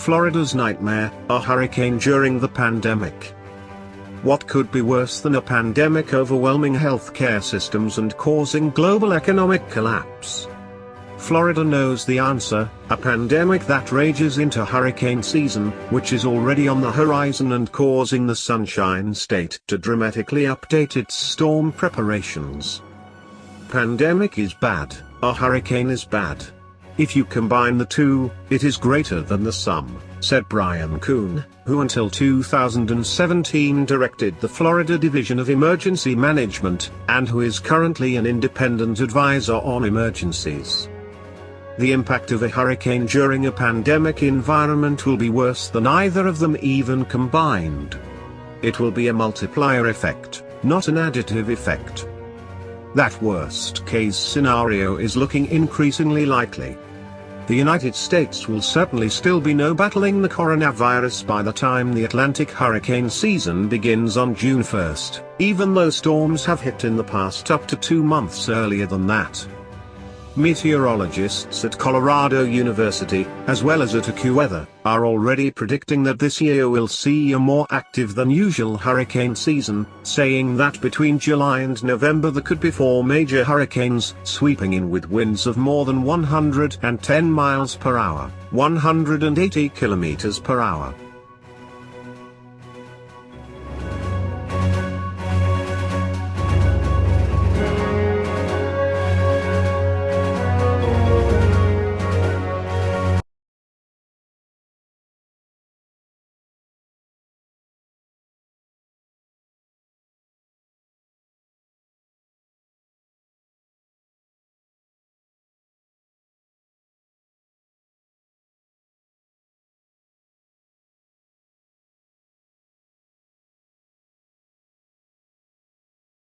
Florida's nightmare, a hurricane during the pandemic. What could be worse than a pandemic overwhelming healthcare systems and causing global economic collapse? Florida knows the answer, a pandemic that rages into hurricane season, which is already on the horizon and causing the Sunshine State to dramatically update its storm preparations. Pandemic is bad, a hurricane is bad. If you combine the two, it is greater than the sum, said Brian Kuhn, who until 2017 directed the Florida Division of Emergency Management, and who is currently an independent advisor on emergencies. The impact of a hurricane during a pandemic environment will be worse than either of them even combined. It will be a multiplier effect, not an additive effect. That worst-case scenario is looking increasingly likely. The United States will certainly still be battling the coronavirus by the time the Atlantic hurricane season begins on June 1st, even though storms have hit in the past up to 2 months earlier than that. Meteorologists at Colorado University, as well as at AccuWeather, are already predicting that this year will see a more active than usual hurricane season, saying that between July and November there could be 4 major hurricanes sweeping in with winds of more than 110 miles per hour, 180 kilometers per hour.